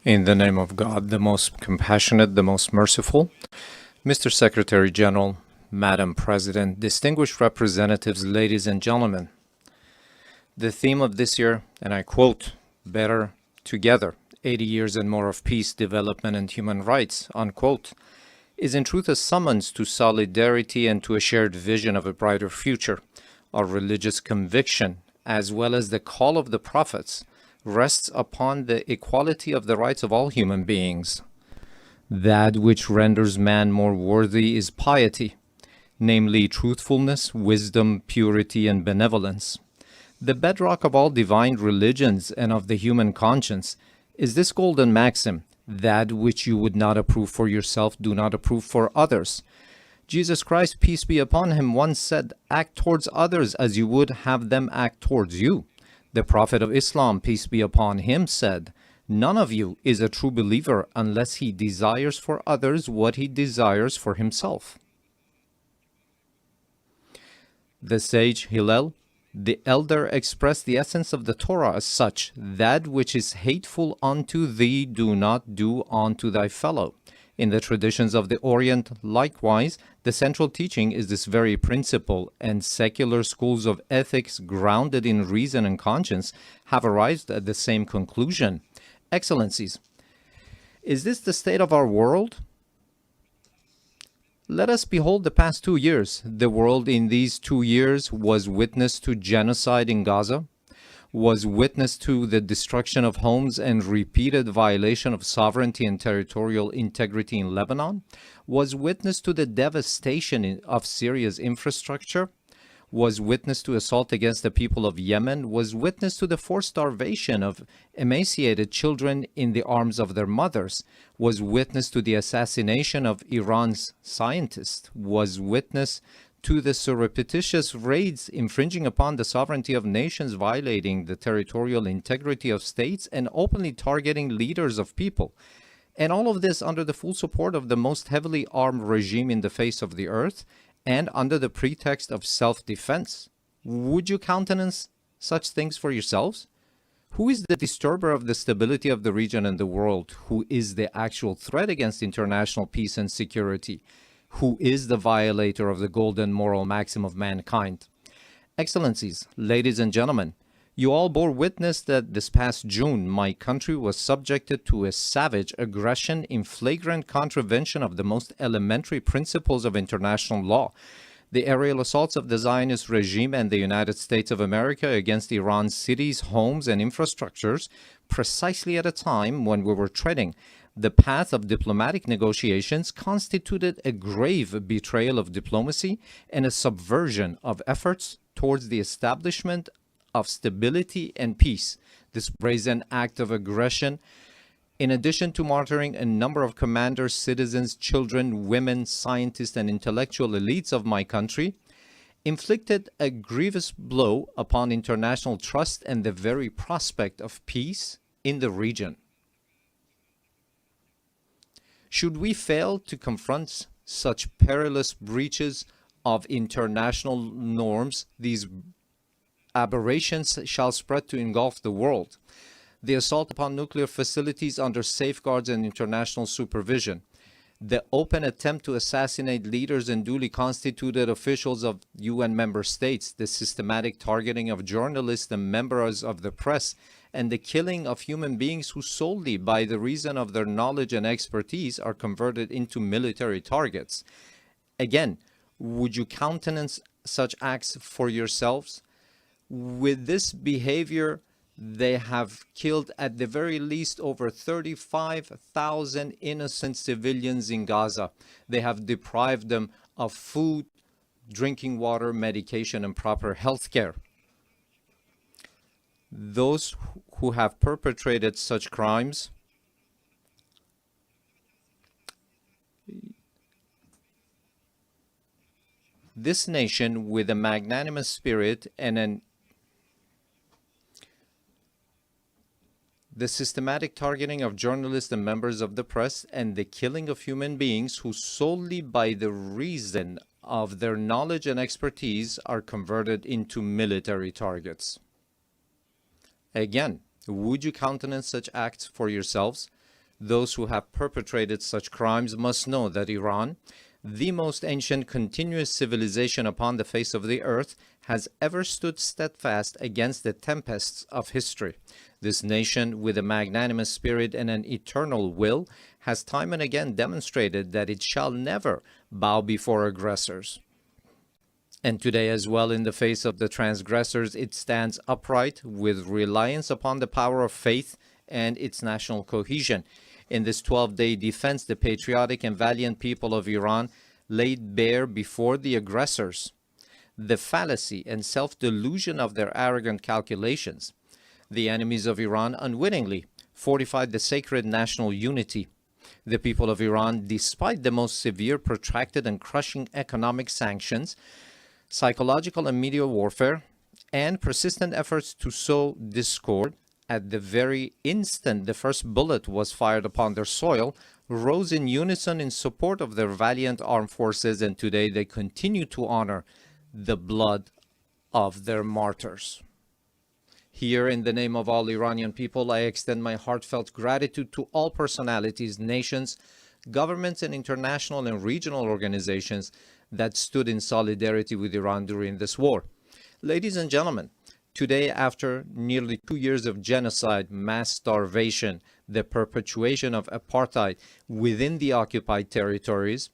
In the name of God, the most compassionate, the most merciful, Mr. Secretary General, Madam President, distinguished representatives, ladies and gentlemen, the theme of this year, and I quote, "Better Together, 80 years and more of peace, development, and human rights," unquote, is in truth a summons to solidarity and to a shared vision of a brighter future. Our religious conviction, as well as the call of the prophets, rests upon the equality of the rights of all human beings. That which renders man more worthy is piety, namely truthfulness, wisdom, purity, and benevolence. The bedrock of all divine religions and of the human conscience is this golden maxim: that which you would not approve for yourself, do not approve for others. Jesus Christ, peace be upon him, once said, "Act towards others as you would have them act towards you." The Prophet of Islam, peace be upon him, said, "None of you is a true believer unless he desires for others what he desires for himself." The sage Hillel, the elder, expressed the essence of the Torah as such: "That which is hateful unto thee, do not do unto thy fellow." In the traditions of the Orient, likewise, the central teaching is this very principle, and secular schools of ethics grounded in reason and conscience have arrived at the same conclusion. Excellencies, is this the state of our world? Let us behold the past 2 years. The world in these 2 years was witness to genocide in Gaza, was witness to the destruction of homes and repeated violation of sovereignty and territorial integrity in Lebanon, was witness to the devastation of Syria's infrastructure, was witness to assault against the people of Yemen, was witness to the forced starvation of emaciated children in the arms of their mothers, was witness to the assassination of Iran's scientists, was witness to the surreptitious raids infringing upon the sovereignty of nations, violating the territorial integrity of states, and openly targeting leaders of people. And all of this under the full support of the most heavily armed regime in the face of the earth, and under the pretext of self-defense. Would you countenance such things for yourselves? Who is the disturber of the stability of the region and the world? Who is the actual threat against international peace and security? Who is the violator of the golden moral maxim of mankind? Excellencies, ladies and gentlemen, you all bore witness that this past June, my country was subjected to a savage aggression in flagrant contravention of the most elementary principles of international law. The aerial assaults of the Zionist regime and the United States of America against Iran's cities, homes, and infrastructures, precisely at a time when we were treading the path of diplomatic negotiations, constituted a grave betrayal of diplomacy and a subversion of efforts towards the establishment of stability and peace. This brazen act of aggression, in addition to martyring a number of commanders, citizens, children, women, scientists, and intellectual elites of my country, inflicted a grievous blow upon international trust and the very prospect of peace in the region. Should we fail to confront such perilous breaches of international norms, these aberrations shall spread to engulf the world. The assault upon nuclear facilities under safeguards and international supervision, the open attempt to assassinate leaders and duly constituted officials of UN member states, the systematic targeting of journalists and members of the press, and the killing of human beings who solely by the reason of their knowledge and expertise are converted into military targets. Again, would you countenance such acts for yourselves? With this behavior, they have killed at the very least over 35,000 innocent civilians in Gaza. They have deprived them of food, drinking water, medication, and proper health care. Those who have perpetrated such crimes this nation, with a magnanimous spirit and the systematic targeting of journalists and members of the press, and the killing of human beings who solely by the reason of their knowledge and expertise are converted into military targets. Again, would you countenance such acts for yourselves? Those who have perpetrated such crimes must know that Iran, the most ancient continuous civilization upon the face of the earth, has ever stood steadfast against the tempests of history. This nation, with a magnanimous spirit and an eternal will, has time and again demonstrated that it shall never bow before aggressors. And today as well, in the face of the transgressors, it stands upright with reliance upon the power of faith and its national cohesion. In this 12-day defense, the patriotic and valiant people of Iran laid bare before the aggressors the fallacy and self-delusion of their arrogant calculations. The enemies of Iran unwittingly fortified the sacred national unity. The people of Iran, despite the most severe, protracted, and crushing economic sanctions, psychological and media warfare, and persistent efforts to sow discord, at the very instant the first bullet was fired upon their soil, rose in unison in support of their valiant armed forces, and today they continue to honor the blood of their martyrs. Here, in the name of all Iranian people, I extend my heartfelt gratitude to all personalities, nations, governments, and international and regional organizations that stood in solidarity with Iran during this war. Ladies and gentlemen, today, after nearly 2 years of genocide, mass starvation, the perpetuation of apartheid within the occupied territories,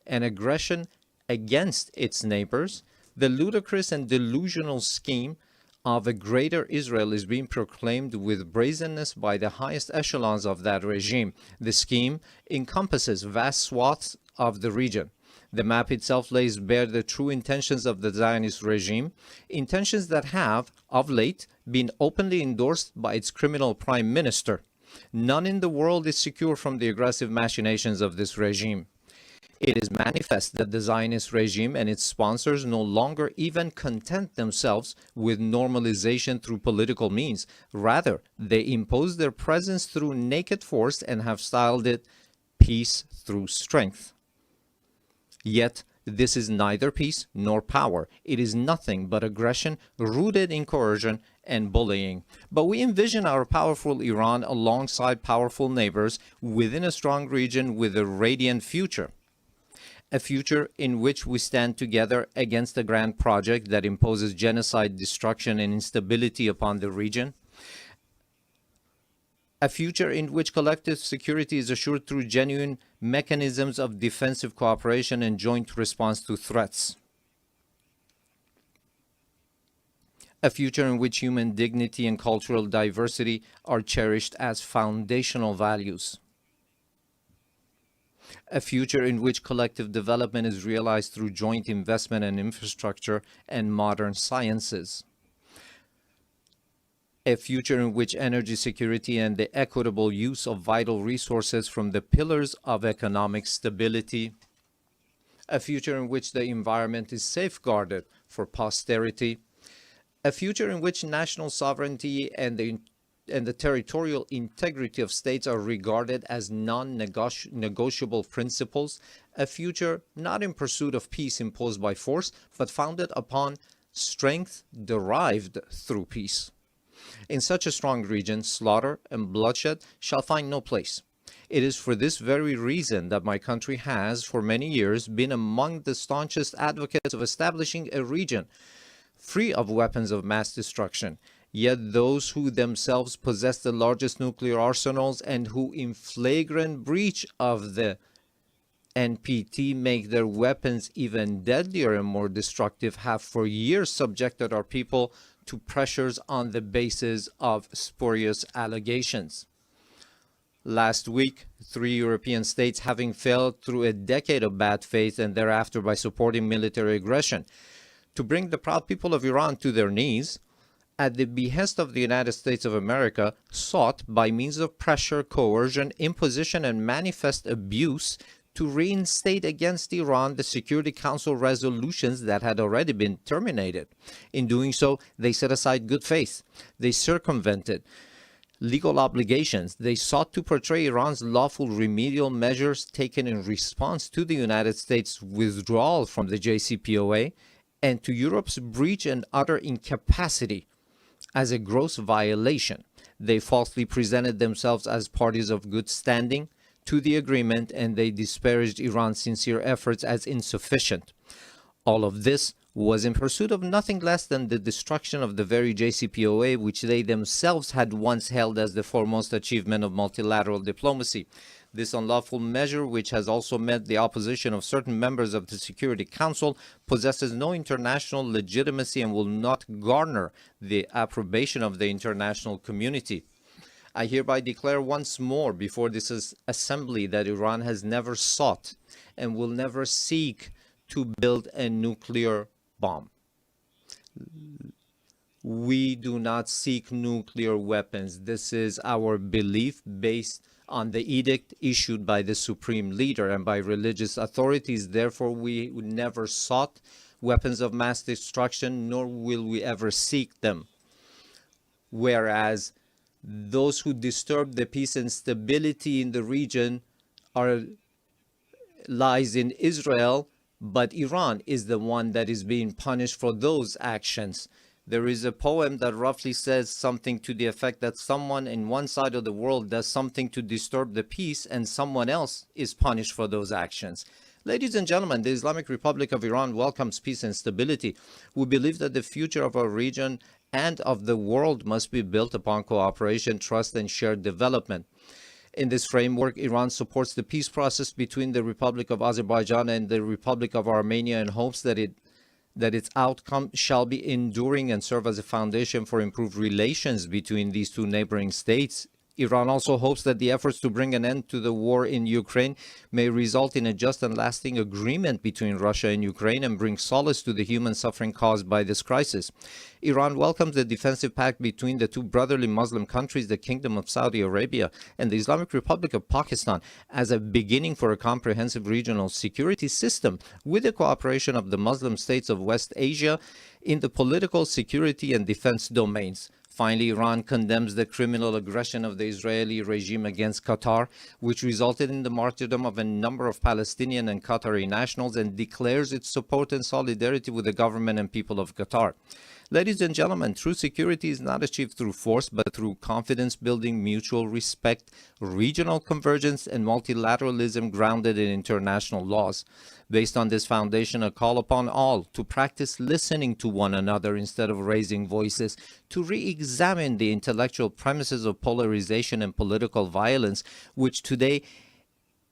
and aggression against its neighbors, the ludicrous and delusional scheme of a greater Israel is being proclaimed with brazenness by the highest echelons of that regime. The scheme encompasses vast swaths of the region. The map itself lays bare the true intentions of the Zionist regime, intentions that have, of late, been openly endorsed by its criminal prime minister. None in the world is secure from the aggressive machinations of this regime. It is manifest that the Zionist regime and its sponsors no longer even content themselves with normalization through political means. Rather, they impose their presence through naked force and have styled it peace through strength. Yet, this is neither peace nor power. It is nothing but aggression rooted in coercion and bullying. But we envision our powerful Iran alongside powerful neighbors within a strong region with a radiant future. A future in which we stand together against a grand project that imposes genocide, destruction, and instability upon the region. A future in which collective security is assured through genuine mechanisms of defensive cooperation and joint response to threats. A future in which human dignity and cultural diversity are cherished as foundational values. A future in which collective development is realized through joint investment in infrastructure and modern sciences. A future in which energy security and the equitable use of vital resources from the pillars of economic stability. A future in which the environment is safeguarded for posterity. A future in which national sovereignty and the territorial integrity of states are regarded as non-negotiable principles. A future not in pursuit of peace imposed by force, but founded upon strength derived through peace. In such a strong region, slaughter and bloodshed shall find no place. It is for this very reason that my country has, for many years, been among the staunchest advocates of establishing a region free of weapons of mass destruction. Yet those who themselves possess the largest nuclear arsenals and who, in flagrant breach of the NPT, make their weapons even deadlier and more destructive, have for years subjected our people to pressures on the basis of spurious allegations. Last week, 3 European states, having failed through a decade of bad faith and thereafter by supporting military aggression to bring the proud people of Iran to their knees, at the behest of the United States of America, sought by means of pressure, coercion, imposition, and manifest abuse to reinstate against Iran the Security Council resolutions that had already been terminated. In doing so, they set aside good faith. They circumvented legal obligations. They sought to portray Iran's lawful remedial measures taken in response to the United States' withdrawal from the JCPOA and to Europe's breach and utter incapacity as a gross violation. They falsely presented themselves as parties of good standing to the agreement, and they disparaged Iran's sincere efforts as insufficient. All of this was in pursuit of nothing less than the destruction of the very JCPOA, which they themselves had once held as the foremost achievement of multilateral diplomacy. This unlawful measure, which has also met the opposition of certain members of the Security Council, possesses no international legitimacy and will not garner the approbation of the international community. I hereby declare once more before this assembly that Iran has never sought and will never seek to build a nuclear bomb. We do not seek nuclear weapons. This is our belief based on the edict issued by the supreme leader and by religious authorities. Therefore, we never sought weapons of mass destruction, nor will we ever seek them. Whereas those who disturb the peace and stability in the region lies in Israel, but Iran is the one that is being punished for those actions. There is a poem that roughly says something to the effect that someone in one side of the world does something to disturb the peace and someone else is punished for those actions. Ladies and gentlemen, the Islamic Republic of Iran welcomes peace and stability. We believe that the future of our region and of the world must be built upon cooperation, trust, and shared development. In this framework, Iran supports the peace process between the Republic of Azerbaijan and the Republic of Armenia and hopes that its outcome shall be enduring and serve as a foundation for improved relations between these two neighboring states. Iran also hopes that the efforts to bring an end to the war in Ukraine may result in a just and lasting agreement between Russia and Ukraine and bring solace to the human suffering caused by this crisis. Iran welcomes the defensive pact between the two brotherly Muslim countries, the Kingdom of Saudi Arabia and the Islamic Republic of Pakistan, as a beginning for a comprehensive regional security system with the cooperation of the Muslim states of West Asia in the political, security, and defense domains. Finally, Iran condemns the criminal aggression of the Israeli regime against Qatar, which resulted in the martyrdom of a number of Palestinian and Qatari nationals, and declares its support and solidarity with the government and people of Qatar. Ladies and gentlemen, true security is not achieved through force, but through confidence building, mutual respect, regional convergence, and multilateralism grounded in international laws. Based on this foundation, a call upon all to practice listening to one another instead of raising voices, to re-examine the intellectual premises of polarization and political violence, which today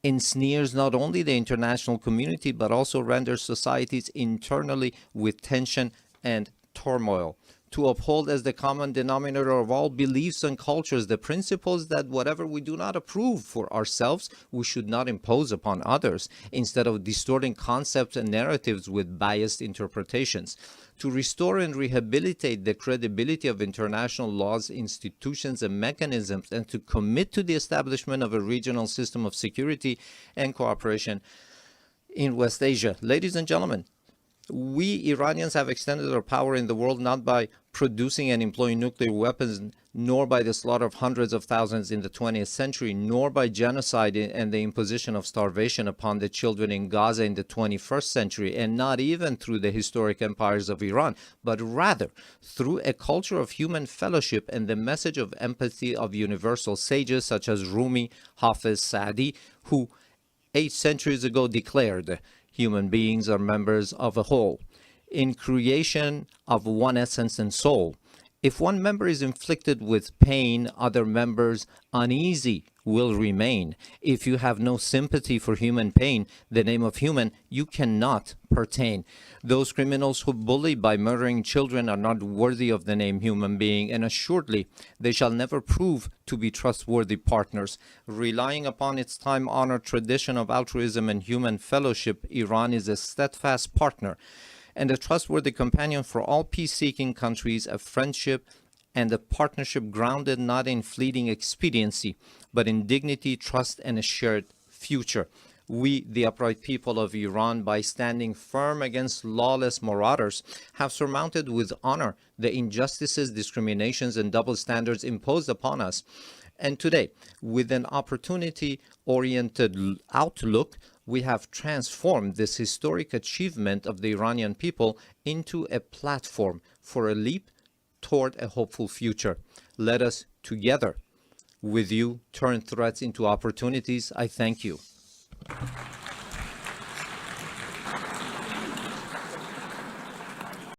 ensnares not only the international community, but also renders societies internally with tension and turmoil. To uphold as the common denominator of all beliefs and cultures the principles that whatever we do not approve for ourselves, we should not impose upon others, instead of distorting concepts and narratives with biased interpretations. To restore and rehabilitate the credibility of international laws, institutions, and mechanisms, and to commit to the establishment of a regional system of security and cooperation in West Asia. Ladies and gentlemen, we Iranians have extended our power in the world not by producing and employing nuclear weapons, nor by the slaughter of hundreds of thousands in the 20th century, nor by genocide and the imposition of starvation upon the children in Gaza in the 21st century, and not even through the historic empires of Iran, but rather through a culture of human fellowship and the message of empathy of universal sages such as Rumi, Hafiz, Saadi, who 8 centuries ago declared, "Human beings are members of a whole, in creation of one essence and soul. If one member is inflicted with pain, other members uneasy will remain. If you have no sympathy for human pain, the name of human you cannot pertain. Those criminals who bully by murdering children are not worthy of the name human being, and assuredly they shall never prove to be trustworthy partners." Relying upon its time-honored tradition of altruism and human fellowship, Iran is a steadfast partner and a trustworthy companion for all peace-seeking countries, a friendship and a partnership grounded not in fleeting expediency, but in dignity, trust, and a shared future. We, the upright people of Iran, by standing firm against lawless marauders, have surmounted with honor the injustices, discriminations, and double standards imposed upon us. And today, with an opportunity-oriented outlook, we have transformed this historic achievement of the Iranian people into a platform for a leap toward a hopeful future. Let us together with you turn threats into opportunities. I thank you.